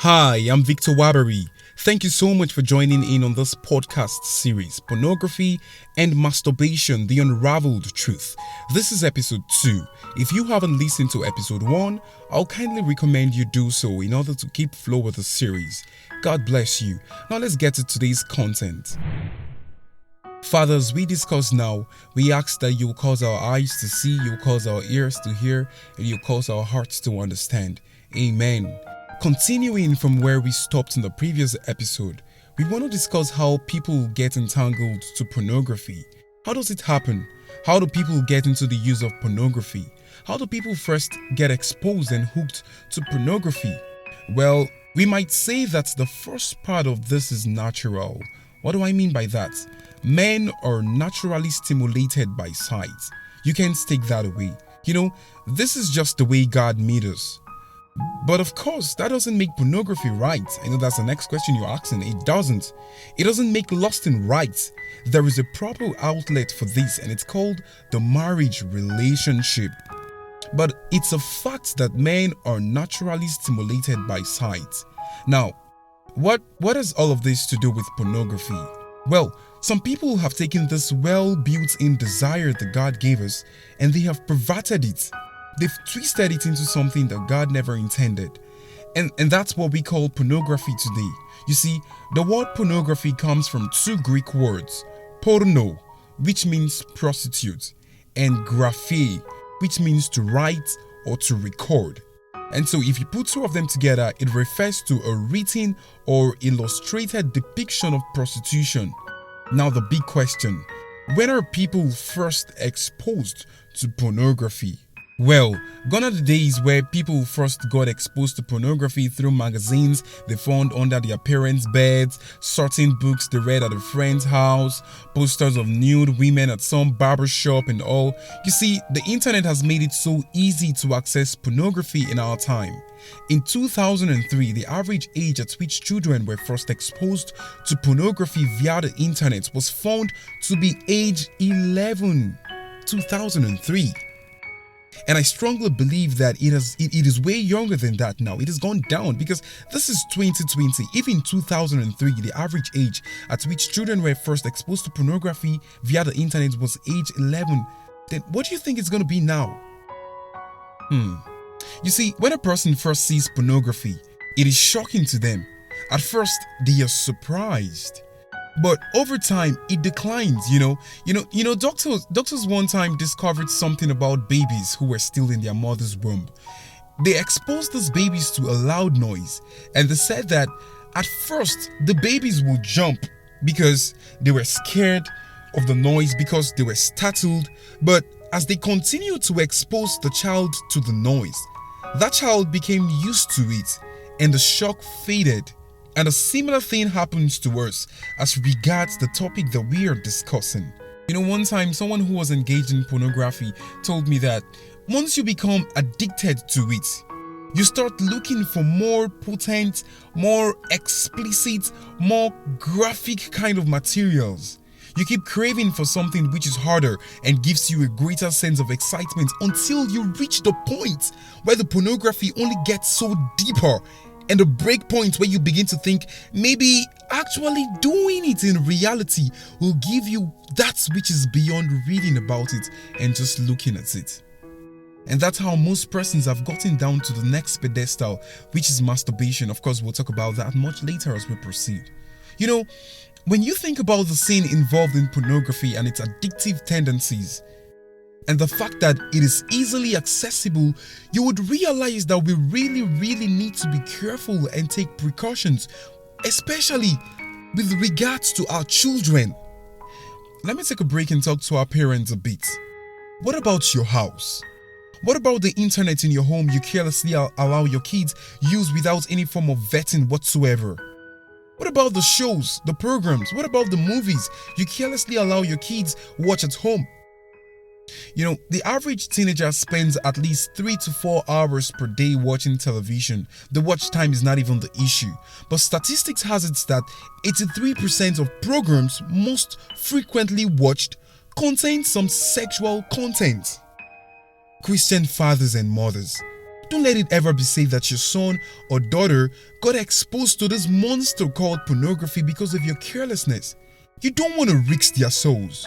Hi, I'm Victor Wabare. Thank you so much for joining in on this podcast series, Pornography and Masturbation, the Unraveled Truth. This is episode 2. If you haven't listened to episode 1, I'll kindly recommend you do so in order to keep flow with the series. God bless you. Now let's get to today's content. Father, as we discuss now, we ask that you will cause our eyes to see, you will cause our ears to hear, and you will cause our hearts to understand. Amen. Continuing from where we stopped in the previous episode, we want to discuss how people get entangled to pornography. How does it happen? How do people get into the use of pornography? How do people first get exposed and hooked to pornography? Well, we might say that the first part of this is natural. What do I mean by that? Men are naturally stimulated by sight. You can't take that away. This is just the way God made us. But of course, that doesn't make pornography right. I know that's the next question you're asking. It doesn't. It doesn't make lusting right. There is a proper outlet for this, and it's called the marriage relationship. But it's a fact that men are naturally stimulated by sight. Now, what has all of this to do with pornography? Well, some people have taken this well-built-in desire that God gave us, and they have perverted it. They've twisted it into something that God never intended. And that's what we call pornography today. You see, the word pornography comes from two Greek words, porno, which means prostitute, and graphe, which means to write or to record. And so if you put two of them together, it refers to a written or illustrated depiction of prostitution. Now the big question, when are people first exposed to pornography? Well, gone are the days where people first got exposed to pornography through magazines they found under their parents' beds, certain books they read at a friend's house, posters of nude women at some barber shop and all. You see, the internet has made it so easy to access pornography in our time. In 2003, the average age at which children were first exposed to pornography via the internet was found to be age 11. 2003. And I strongly believe that it is way younger than that now. It has gone down because this is 2020. If in 2003, the average age at which children were first exposed to pornography via the internet was age 11, then what do you think it's going to be now? You see, when a person first sees pornography, it is shocking to them. At first, they are surprised. But over time, it declines, Doctors one time discovered something about babies who were still in their mother's womb. They exposed these babies to a loud noise, and they said that at first, the babies would jump because they were scared of the noise, because they were startled. But as they continued to expose the child to the noise, that child became used to it, and the shock faded. And a similar thing happens to us as regards the topic that we are discussing. One time someone who was engaged in pornography told me that once you become addicted to it, you start looking for more potent, more explicit, more graphic kind of materials. You keep craving for something which is harder and gives you a greater sense of excitement until you reach the point where the pornography only gets so deeper, and the break point where you begin to think maybe actually doing it in reality will give you that which is beyond reading about it and just looking at it. And that's how most persons have gotten down to the next pedestal, which is masturbation. Of course, we'll talk about that much later as we proceed. When you think about the sin involved in pornography and its addictive tendencies, and the fact that it is easily accessible, you would realize that we really need to be careful and take precautions, especially with regards to our children. Let me take a break and talk to our parents a bit. What about your house? What about the internet in your home you carelessly allow your kids use without any form of vetting whatsoever? What about the shows, the programs? What about the movies you carelessly allow your kids watch at home? The average teenager spends at least 3 to 4 hours per day watching television. The watch time is not even the issue. But statistics has it that 83% of programs most frequently watched contain some sexual content. Christian fathers and mothers, Don't let it ever be said that your son or daughter got exposed to this monster called pornography because of your carelessness. You don't want to risk their souls.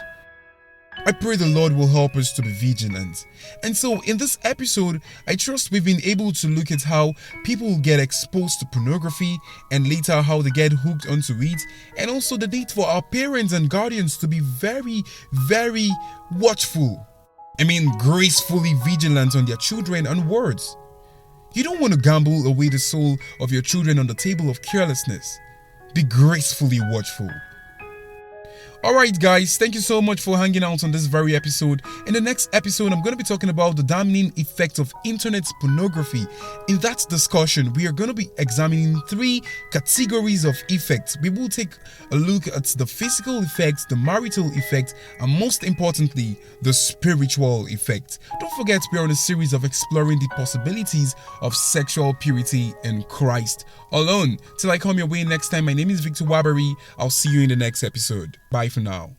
I pray the Lord will help us to be vigilant. And so in this episode, I trust we've been able to look at how people get exposed to pornography and later how they get hooked onto it, and also the need for our parents and guardians to be very, very watchful. Gracefully vigilant on their children and words. You don't want to gamble away the soul of your children on the table of carelessness. Be gracefully watchful. Alright guys, thank you so much for hanging out on this very episode. In the next episode, I'm going to be talking about the damning effects of internet pornography. In that discussion, we are going to be examining 3 categories of effects. We will take a look at the physical effects, the marital effect, and most importantly, the spiritual effect. Don't forget, we are on a series of exploring the possibilities of sexual purity in Christ alone. Till I come your way next time, my name is Victor Wabare. I'll see you in the next episode. Bye for now.